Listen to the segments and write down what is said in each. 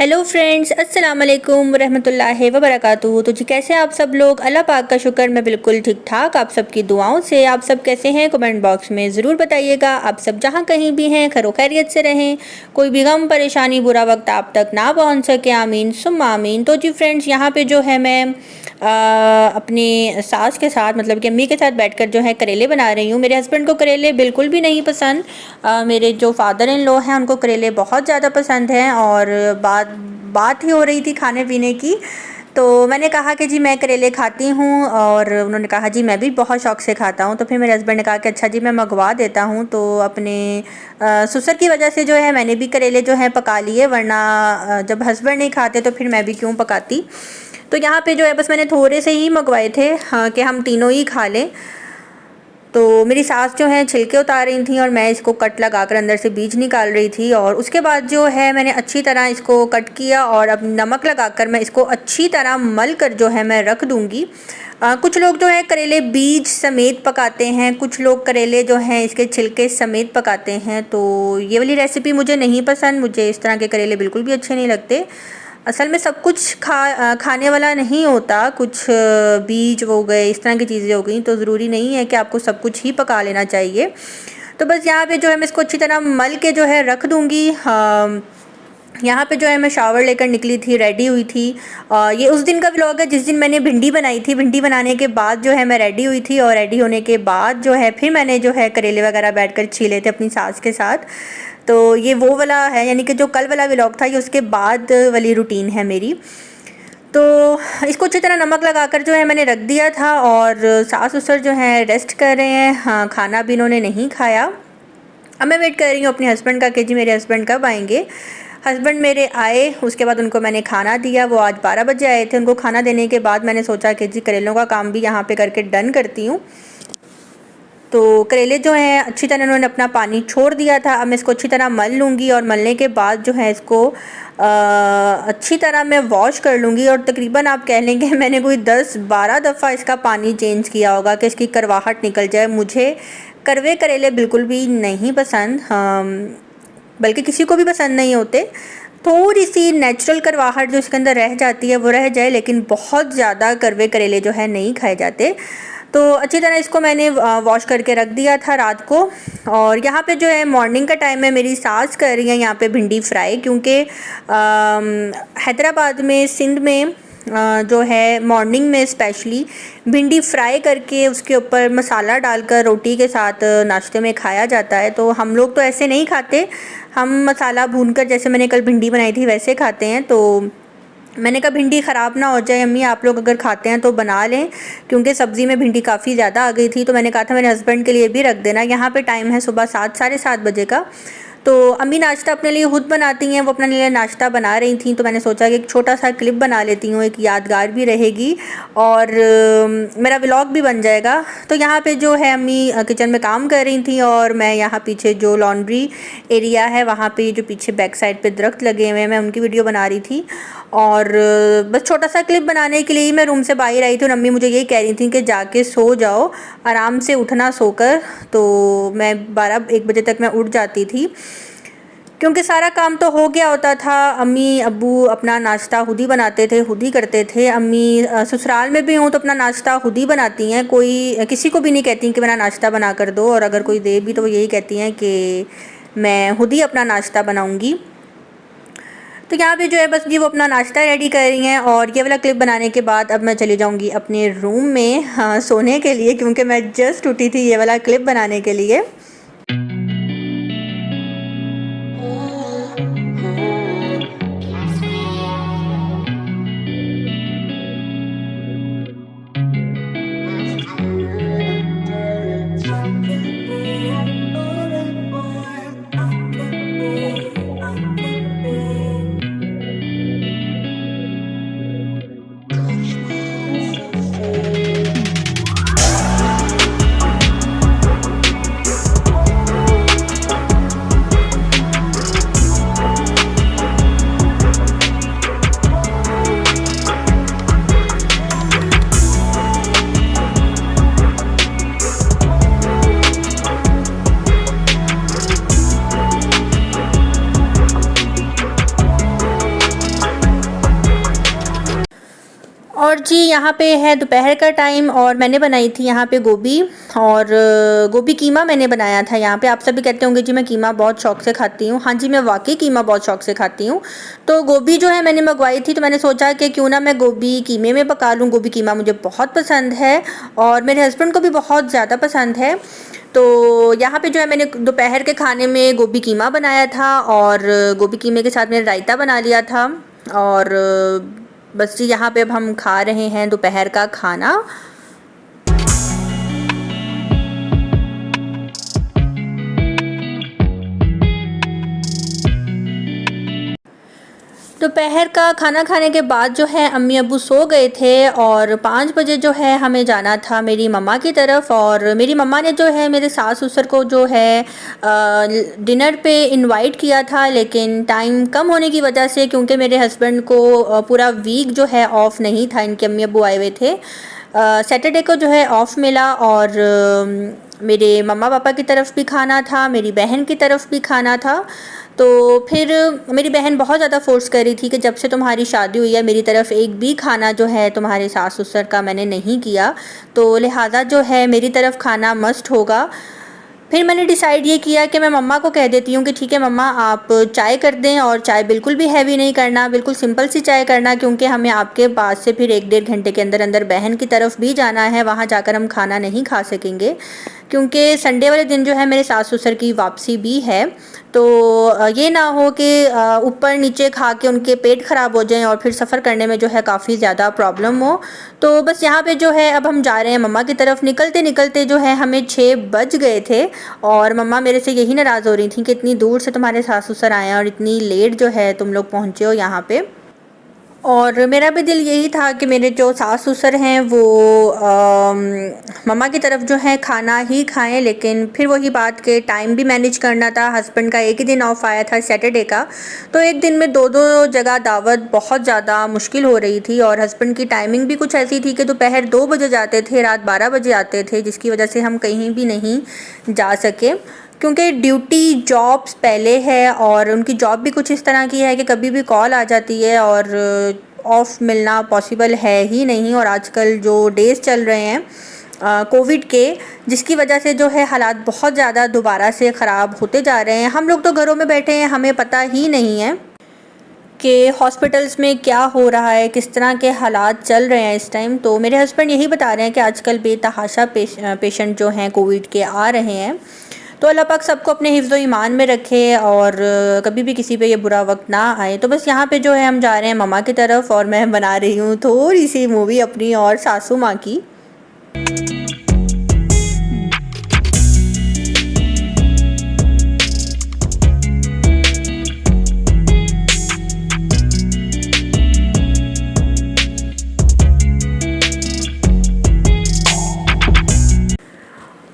Hello friends, अस्सलाम वालेकुम रहमतुल्लाहि व बरकातुहू। तो जी कैसे हैं आप सब लोग? अल्लाह पाक का शुक्र, मैं बिल्कुल ठीक ठाक। आप सबकी दुआओं से आप सब कैसे हैं? कमेंट बॉक्स में ज़रूर बताइएगा। आप सब जहाँ कहीं भी हैं खैर खैरियत से रहें, कोई भी गम परेशानी बुरा वक्त आप तक ना पहुँच सके। आमीन सुम्मा आमीन। तो जी फ्रेंड्स, यहाँ पे जो है मैं अपनी सास के साथ मतलब कि अम्मी के साथ बैठकर जो है करेले बना रही हूँ। मेरे हस्बैंड को करेले बिल्कुल भी नहीं पसंद। मेरे जो फादर इन लॉ हैं उनको करेले बहुत ज़्यादा पसंद हैं और बात ही हो रही थी खाने पीने की। तो मैंने कहा कि जी मैं करेले खाती हूँ और उन्होंने कहा जी मैं भी बहुत शौक़ से खाता हूँ। तो फिर मेरे हस्बैंड ने कहा कि अच्छा जी मैं मंगवा देता हूँ। तो अपने ससुर की वजह से जो है मैंने भी करेले जो है पका लिए, वरना जब हस्बैंड नहीं खाते तो फिर मैं भी क्यों पकाती। तो यहाँ पे जो है बस मैंने थोड़े से ही मंगवाए थे, हाँ, कि हम तीनों ही खा लें। तो मेरी सास जो है छिलके उतार रही थी और मैं इसको कट लगाकर अंदर से बीज निकाल रही थी। और उसके बाद जो है मैंने अच्छी तरह इसको कट किया और अब नमक लगाकर मैं इसको अच्छी तरह मल कर जो है मैं रख दूँगी। कुछ लोग जो है करेले बीज समेत पकाते हैं, कुछ लोग करेले जो हैं इसके छिलके समेत पकाते हैं। तो ये वाली रेसिपी मुझे नहीं पसंद, मुझे इस तरह के करेले बिल्कुल भी अच्छे नहीं लगते। असल में सब कुछ खाने वाला नहीं होता, कुछ बीज हो गए, इस तरह की चीज़ें हो गई, तो ज़रूरी नहीं है कि आपको सब कुछ ही पका लेना चाहिए। तो बस यहाँ पे जो है मैं इसको अच्छी तरह मल के जो है रख दूँगी। यहाँ पे जो है मैं शावर लेकर निकली थी, रेडी हुई थी। ये उस दिन का व्लॉग है जिस दिन मैंने भिंडी बनाई थी। भिंडी बनाने के बाद जो है मैं रेडी हुई थी और रेडी होने के बाद जो है फिर मैंने जो है करेले वगैरह बैठकर छीले थे अपनी सास के साथ। तो ये वो वाला है, यानी कि जो कल वाला व्लॉग था ये उसके बाद वाली रूटीन है मेरी। तो इसको अच्छी तरह नमक लगाकर जो है मैंने रख दिया था और सास ससुर जो हैं रेस्ट कर रहे हैं। हाँ, खाना भी इन्होंने नहीं खाया। अब मैं वेट कर रही हूँ अपने हस्बैंड का कि जी मेरे हस्बैंड कब आएंगे। हस्बैंड मेरे आए, उसके बाद उनको मैंने खाना दिया। वो आज 12 बजे आए थे। उनको खाना देने के बाद मैंने सोचा कि जी करेलों का काम भी यहाँ पे करके डन करती हूँ। तो करेले जो हैं अच्छी तरह उन्होंने अपना पानी छोड़ दिया था। अब मैं इसको अच्छी तरह मल लूँगी और मलने के बाद जो है इसको अच्छी तरह मैं वॉश कर लूँगी। और तकरीबन आप कह लेंगे मैंने कोई 10-12 दफ़ा इसका पानी चेंज किया होगा कि इसकी करवाहट निकल जाए। मुझे करवे करेले बिल्कुल भी नहीं पसंद, बल्कि किसी को भी पसंद नहीं होते। थोड़ी सी नेचुरल करवाहट जो इसके अंदर रह जाती है वो रह जाए, लेकिन बहुत ज़्यादा करवे करेले जो है नहीं खाए जाते। तो अच्छी तरह इसको मैंने वॉश करके रख दिया था रात को। और यहाँ पे जो है मॉर्निंग का टाइम है, मेरी सास कर रही है यहाँ पे भिंडी फ्राई, क्योंकि हैदराबाद में, सिंध में जो है मॉर्निंग में स्पेशली भिंडी फ्राई करके उसके ऊपर मसाला डालकर रोटी के साथ नाश्ते में खाया जाता है। तो हम लोग तो ऐसे नहीं खाते, हम मसाला भूनकर जैसे मैंने कल भिंडी बनाई थी वैसे खाते हैं। तो मैंने कहा भिंडी ख़राब ना हो जाए अम्मी, आप लोग अगर खाते हैं तो बना लें, क्योंकि सब्ज़ी में भिंडी काफ़ी ज़्यादा आ गई थी। तो मैंने कहा था मेरे हस्बैंड के लिए भी रख देना। यहाँ पे टाइम है सुबह 7 साढ़े 7 बजे का। तो अम्मी नाश्ता अपने लिए खुद बनाती हैं, वो अपने लिए नाश्ता बना रही थी। तो मैंने सोचा कि एक छोटा सा क्लिप बना लेती हूँ, एक यादगार भी रहेगी और मेरा व्लॉग भी बन जाएगा। तो यहाँ पे जो है अम्मी किचन में काम कर रही थी और मैं यहाँ पीछे जो लॉन्ड्री एरिया है वहाँ पे जो पीछे बैक साइड पे दरख्त लगे हुए हैं, मैं उनकी वीडियो बना रही थी। और बस छोटा सा क्लिप बनाने के लिए ही मैं रूम से बाहर आई थी और अम्मी मुझे यही कह रही थी कि जाके सो जाओ, आराम से उठना सोकर। तो मैं 12-1 बजे तक मैं उठ जाती थी, क्योंकि सारा काम तो हो गया होता था। अम्मी अब्बू अपना नाश्ता खुद ही बनाते थे, खुद ही करते थे। अम्मी ससुराल में भी हूँ तो अपना नाश्ता खुद ही बनाती हैं, कोई किसी को भी नहीं कहती कि मेरा नाश्ता बना कर दो। और अगर कोई दे भी तो वो यही कहती हैं कि मैं खुद ही अपना नाश्ता बनाऊँगी। तो यहाँ पे जो है बस जी वो अपना नाश्ता रेडी कर रही हैं। और ये वाला क्लिप बनाने के बाद अब मैं चली जाऊँगी अपने रूम में, हाँ, सोने के लिए, क्योंकि मैं जस्ट उठी थी ये वाला क्लिप बनाने के लिए। और जी यहाँ पे है दोपहर का टाइम और मैंने बनाई थी यहाँ पे गोभी और गोभी कीमा मैंने बनाया था। यहाँ पे आप सभी कहते होंगे जी मैं कीमा बहुत शौक से खाती हूँ। हाँ जी, मैं वाकई कीमा बहुत शौक से खाती हूँ। तो गोभी जो है मैंने मंगवाई थी, तो मैंने सोचा कि क्यों ना मैं गोभी कीमे में पका लूँ। गोभी कीमा मुझे बहुत पसंद है और मेरे हस्बैंड को भी बहुत ज़्यादा पसंद है। तो यहाँ पे जो है मैंने दोपहर के खाने में गोभी कीमा बनाया था और गोभी कीमे के साथ मैंने रायता बना लिया था। और बस जी यहाँ पे अब हम खा रहे हैं दोपहर का खाना। दोपहर का खाना खाने के बाद जो है अम्मी अब्बू सो गए थे और 5 बजे जो है हमें जाना था मेरी मम्मा की तरफ। और मेरी मम्मा ने जो है मेरे सास ससुर को जो है डिनर पे इनवाइट किया था, लेकिन टाइम कम होने की वजह से, क्योंकि मेरे हस्बैंड को पूरा वीक जो है ऑफ़ नहीं था, इनके अम्मी अब्बू आए हुए थे। सैटरडे को जो है ऑफ़ मिला और मेरे मम्मा पापा की तरफ भी खाना था, मेरी बहन की तरफ भी खाना था। तो फिर मेरी बहन बहुत ज़्यादा फ़ोर्स कर रही थी कि जब से तुम्हारी शादी हुई है मेरी तरफ एक भी खाना जो है तुम्हारे सास ससुर का मैंने नहीं किया, तो लिहाजा जो है मेरी तरफ खाना मस्ट होगा। फिर मैंने डिसाइड ये किया कि मैं मम्मा को कह देती हूँ कि ठीक है मम्मा आप चाय कर दें, और चाय बिल्कुल भी हैवी नहीं करना, बिल्कुल सिंपल सी चाय करना, क्योंकि हमें आपके पास से फिर 1-1.5 घंटे के अंदर अंदर बहन की तरफ भी जाना है, वहाँ जाकर हम खाना नहीं खा सकेंगे क्योंकि संडे वाले दिन जो है मेरे सास ससुर की वापसी भी है। तो ये ना हो कि ऊपर नीचे खा के उनके पेट ख़राब हो जाएं और फिर सफ़र करने में जो है काफ़ी ज़्यादा प्रॉब्लम हो। तो बस यहाँ पे जो है अब हम जा रहे हैं मम्मा की तरफ। निकलते निकलते जो है हमें 6 बज गए थे और मम्मा मेरे से यही नाराज़ हो रही थी कि इतनी दूर से तुम्हारे सास ससुर आए हैं और इतनी लेट जो है तुम लोग पहुँचे हो यहाँ पे। और मेरा भी दिल यही था कि मेरे जो सास ससुर हैं वो मम्मा की तरफ जो है खाना ही खाएं, लेकिन फिर वही बात के टाइम भी मैनेज करना था। हस्बैंड का एक ही दिन ऑफ आया था सैटरडे का, तो एक दिन में 2-2 जगह दावत बहुत ज़्यादा मुश्किल हो रही थी। और हस्बैंड की टाइमिंग भी कुछ ऐसी थी कि दोपहर 2 बजे जाते थे, रात 12 बजे आते थे, जिसकी वजह से हम कहीं भी नहीं जा सके क्योंकि ड्यूटी जॉब्स पहले है और उनकी जॉब भी कुछ इस तरह की है कि कभी भी कॉल आ जाती है और ऑफ़ मिलना पॉसिबल है ही नहीं। और आजकल जो डेज़ चल रहे हैं कोविड के, जिसकी वजह से जो है हालात बहुत ज़्यादा दोबारा से ख़राब होते जा रहे हैं। हम लोग तो घरों में बैठे हैं, हमें पता ही नहीं है कि हॉस्पिटल्स में क्या हो रहा है, किस तरह के हालात चल रहे हैं इस टाइम। तो मेरे हस्बैंड यही बता रहे हैं कि आजकल बेतहाशा पेशेंट जो हैं कोविड के आ रहे हैं। तो अल्लाह पाक सबको अपने हिफ्ज़ ईमान में रखे और कभी भी किसी पे ये बुरा वक्त ना आए। तो बस यहाँ पे जो है हम जा रहे हैं मम्मा की तरफ और मैं बना रही हूँ थोड़ी सी मूवी अपनी और सासू माँ की।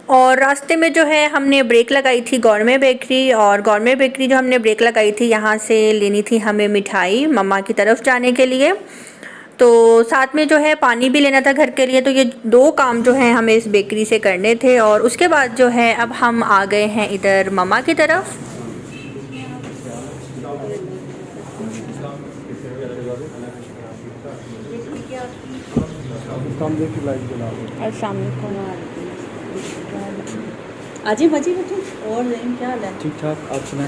और रास्ते में जो है हमने ब्रेक लगाई थी गौरमे बेकरी, और गौरमे बेकरी जो हमने ब्रेक लगाई थी यहाँ से लेनी थी हमें मिठाई मम्मा की तरफ जाने के लिए। तो साथ में जो है पानी भी लेना था घर के लिए। तो ये 2 काम जो हैं हमें इस बेकरी से करने थे। और उसके बाद जो है अब हम आ गए हैं इधर मम्मा की तरफ। अजी बची बच्चों और क्या हाल है? ठीक ठाक, आप सुनाए?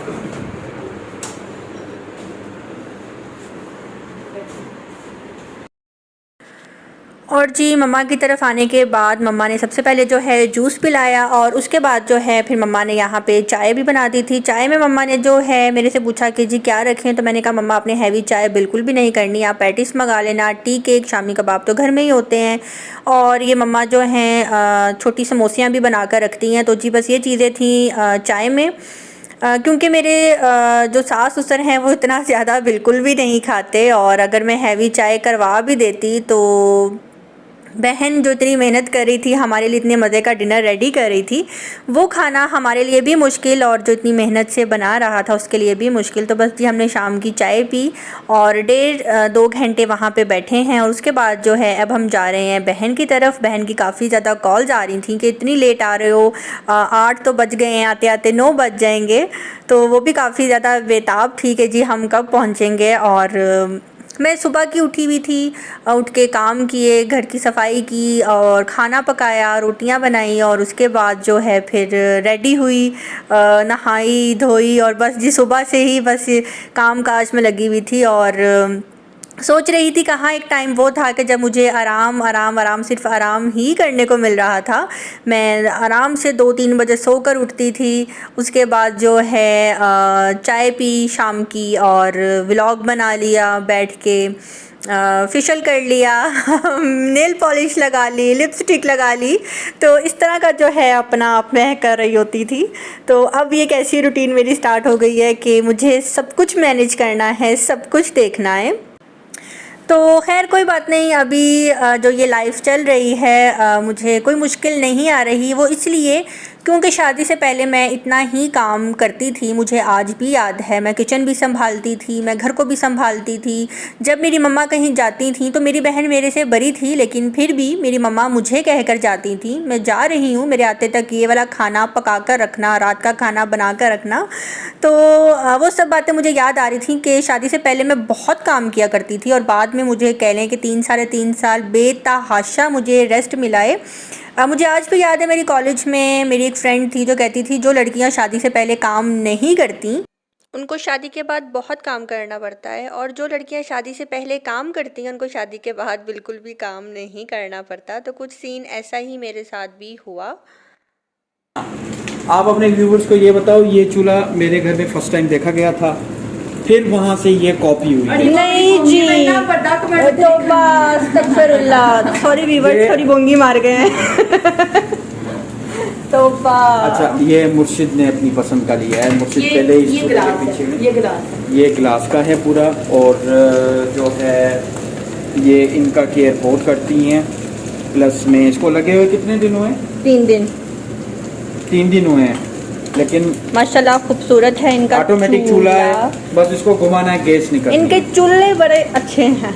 और जी मम्मा की तरफ आने के बाद मम्मा ने सबसे पहले जो है जूस पिलाया और उसके बाद जो है फिर मम्मा ने यहाँ पे चाय भी बना दी थी। चाय में मम्मा ने जो है मेरे से पूछा कि जी क्या रखें, तो मैंने कहा मम्मा आपने हैवी चाय बिल्कुल भी नहीं करनी, आप पैटिस मंगा लेना, टी केक, शामी कबाब तो घर में ही होते हैं। और ये मम्मा जो हैं छोटी समोसियाँ भी बना कर रखती हैं। तो जी बस ये चीज़ें थी चाय में। क्योंकि मेरे जो सास ससुर हैं वो इतना ज़्यादा बिल्कुल भी नहीं खाते, और अगर मैं हैवी चाय करवा भी देती तो बहन जो इतनी मेहनत कर रही थी हमारे लिए, इतने मज़े का डिनर रेडी कर रही थी, वो खाना हमारे लिए भी मुश्किल और जो इतनी मेहनत से बना रहा था उसके लिए भी मुश्किल। तो बस जी हमने शाम की चाय पी और 1.5-2 घंटे वहाँ पे बैठे हैं। और उसके बाद जो है अब हम जा रहे हैं बहन की तरफ। बहन की काफ़ी ज़्यादा कॉल्स आ रही थी कि इतनी लेट आ रहे हो, 8 तो बज गए हैं, आते आते 9 बज जाएंगे। तो वो भी काफ़ी ज़्यादा बेताब थी कि जी हम कब पहुँचेंगे। और मैं सुबह की उठी हुई थी, उठ के काम किए, घर की सफाई की और खाना पकाया, रोटियां बनाई और उसके बाद जो है फिर रेडी हुई, नहाई धोई और बस जी सुबह से ही बस काम काज में लगी हुई थी। और सोच रही थी कहाँ एक टाइम वो था कि जब मुझे आराम आराम आराम सिर्फ आराम ही करने को मिल रहा था। मैं आराम से 2-3 बजे सोकर उठती थी, उसके बाद जो है चाय पी शाम की और व्लॉग बना लिया बैठ के, फेशियल कर लिया नेल पॉलिश लगा ली, लिपस्टिक लगा ली। तो इस तरह का जो है अपना आप मैं कर रही होती थी। तो अब ये कैसी रूटीन मेरी स्टार्ट हो गई है कि मुझे सब कुछ मैनेज करना है, सब कुछ देखना है। तो खैर कोई बात नहीं, अभी जो ये लाइफ चल रही है मुझे कोई मुश्किल नहीं आ रही। वो इसलिए क्योंकि शादी से पहले मैं इतना ही काम करती थी। मुझे आज भी याद है, मैं किचन भी संभालती थी, मैं घर को भी संभालती थी। जब मेरी मम्मा कहीं जाती थी तो मेरी बहन मेरे से बड़ी थी, लेकिन फिर भी मेरी मम्मा मुझे कह कर जाती थी मैं जा रही हूँ, मेरे आते तक ये वाला खाना पका कर रखना, रात का खाना बना कर रखना। तो वो सब बातें मुझे याद आ रही थी कि शादी से पहले मैं बहुत काम किया करती थी और बाद में मुझे कह लें कि 3-3.5 साल बेतहाशा मुझे रेस्ट मिला है। मुझे आज भी याद है, मेरी कॉलेज में मेरी एक फ्रेंड थी जो कहती थी जो लड़कियां शादी से पहले काम नहीं करती उनको शादी के बाद बहुत काम करना पड़ता है, और जो लड़कियां शादी से पहले काम करती हैं उनको शादी के बाद बिल्कुल भी काम नहीं करना पड़ता। तो कुछ सीन ऐसा ही मेरे साथ भी हुआ। आप अपने व्यूवर्स को ये बताओ, ये चूल्हा मेरे घर में फर्स्ट टाइम देखा गया था, फिर वहाँ से ये कॉपी हुई। नहीं जी, तो बस अस्तगफिरुल्लाह, सॉरी व्यूअर्स, थोड़ी बोंगी मार गए हैं तो अच्छा, ये मुर्शिद ने अपनी पसंद का लिया है। मुर्शिद पहले इस चूल्हे के पीछे में ये ग्लास का है पूरा, और जो है ये इनका केयर बहुत करती हैं। प्लस में इसको लगे हुए कितने दिन हुए? 3 दिन हुए हैं, लेकिन माशाल्लाह खूबसूरत है इनका ऑटोमेटिक चूल्हा है, बस इसको घुमाना है, गैस निकल। इनके चूल्हे बड़े अच्छे हैं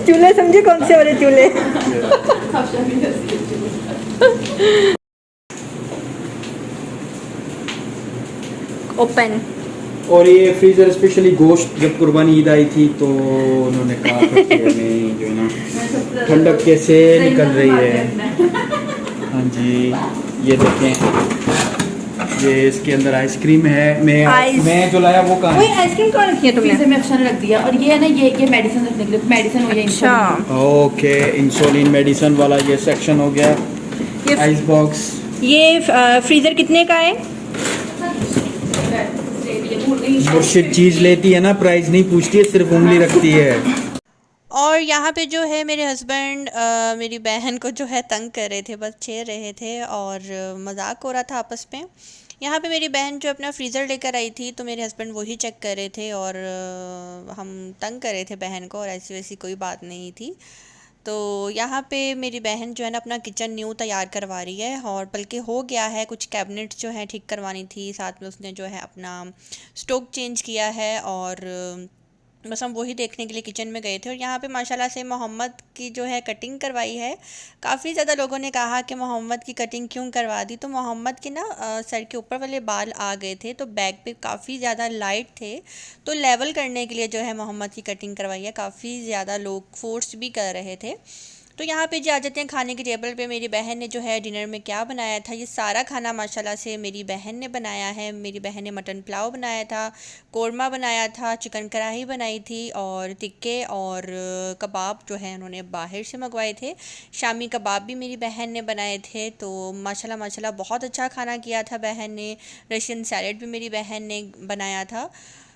चूल्हे समझे कौन से वाले चूल्हे ओपन। और ये फ्रीजर स्पेशली गोश्त, जब कुर्बानी ईद आई थी तो उन्होंने कहा था कि हमें जो है ना ठंडक कैसे निकल रही है। हाँ जी, ये देखें, ये इसके अंदर आइसक्रीम है। मैं जो लाया वो कहाँ है? आइसक्रीम कौन रखी है तुमने? फ्रीजर में अक्सर रख दिया। और ये है ना, ये मेडिसिन रखने के लिए, मेडिसिन हो अच्छा, ओके, इंसुलिन मेडिसिन वाला ये सेक्शन हो गया। Ice box. ये फ्रीजर कितने का है? मुर्शिद चीज लेती है ना, प्राइस नहीं पूछती है, सिर्फ उंगली रखती है। और यहाँ पे जो है मेरे हस्बैंड मेरी बहन को जो है तंग कर रहे थे, बस छेड़ रहे थे और मजाक हो रहा था आपस में। यहाँ पे मेरी बहन जो अपना फ्रीज़र लेकर आई थी तो मेरे हस्बैंड वही चेक कर रहे थे और हम तंग कर रहे थे बहन को, और ऐसी वैसी कोई बात नहीं थी। तो यहाँ पे मेरी बहन जो है ना अपना किचन न्यू तैयार करवा रही है, और बल्कि हो गया है, कुछ कैबिनेट्स जो है ठीक करवानी थी, साथ में उसने जो है अपना स्टोव चेंज किया है, और बस हम वही देखने के लिए किचन में गए थे। और यहाँ पे माशाल्लाह से मोहम्मद की जो है कटिंग करवाई है। काफ़ी ज़्यादा लोगों ने कहा कि मोहम्मद की कटिंग क्यों करवा दी, तो मोहम्मद के ना सर के ऊपर वाले बाल आ गए थे, तो बैक पे काफ़ी ज़्यादा लाइट थे, तो लेवल करने के लिए जो है मोहम्मद की कटिंग करवाई है। काफ़ी ज़्यादा लोग फोर्स भी कर रहे थे। तो यहाँ पे जा जाते हैं खाने की टेबल पे। मेरी बहन ने जो है डिनर में क्या बनाया था, ये सारा खाना माशाल्लाह से मेरी बहन ने बनाया है। मेरी बहन ने मटन पुलाव बनाया था, कोरमा बनाया था, चिकन कढ़ाई बनाई थी, और टिक्के और कबाब जो है उन्होंने बाहर से मंगवाए थे। शामी कबाब भी मेरी बहन ने बनाए थे। तो माशाल्लाह माशाल्लाह बहुत अच्छा खाना किया था बहन ने। रशियन सैलेड भी मेरी बहन ने बनाया था।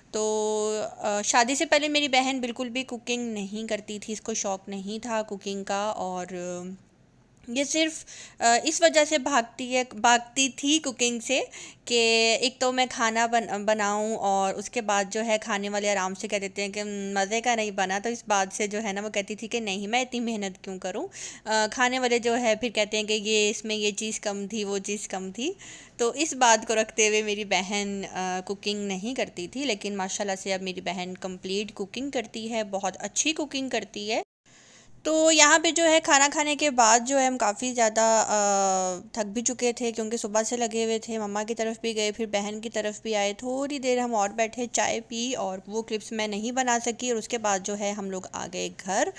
तो शादी से पहले मेरी बहन बिल्कुल भी कुकिंग नहीं करती थी, इसको शौक़ नहीं था कुकिंग का, और ये सिर्फ इस वजह से भागती थी कुकिंग से कि एक तो मैं खाना बनाऊं और उसके बाद जो है खाने वाले आराम से कह देते हैं कि मज़े का नहीं बना, तो इस बात से जो है ना वो कहती थी कि नहीं मैं इतनी मेहनत क्यों करूं। खाने वाले जो है फिर कहते हैं कि ये इसमें ये चीज़ कम थी, वो चीज़ कम थी। तो इस बात को रखते हुए मेरी बहन कुकिंग नहीं करती थी, लेकिन माशाल्लाह से अब मेरी बहन कंप्लीट कुकिंग करती है, बहुत अच्छी कुकिंग करती है। तो यहाँ पे जो है खाना खाने के बाद जो है हम काफ़ी ज़्यादा थक भी चुके थे, क्योंकि सुबह से लगे हुए थे। मम्मा की तरफ भी गए, फिर बहन की तरफ भी आए, थोड़ी देर हम और बैठे, चाय पी, और वो क्लिप्स मैं नहीं बना सकी, और उसके बाद जो है हम लोग आ गए घर।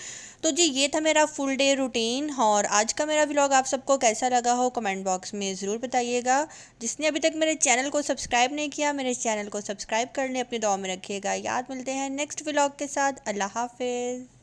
तो जी ये था मेरा फुल डे रूटीन, और आज का मेरा व्लॉग आप सबको कैसा लगा हो कमेंट बॉक्स में ज़रूर बताइएगा। जिसने अभी तक मेरे चैनल को सब्सक्राइब नहीं किया, मेरे चैनल को सब्सक्राइब कर लें, अपनी दुआ में रखिएगा। याद मिलते हैं नेक्स्ट व्लॉग के साथ। अल्लाह हाफिज़।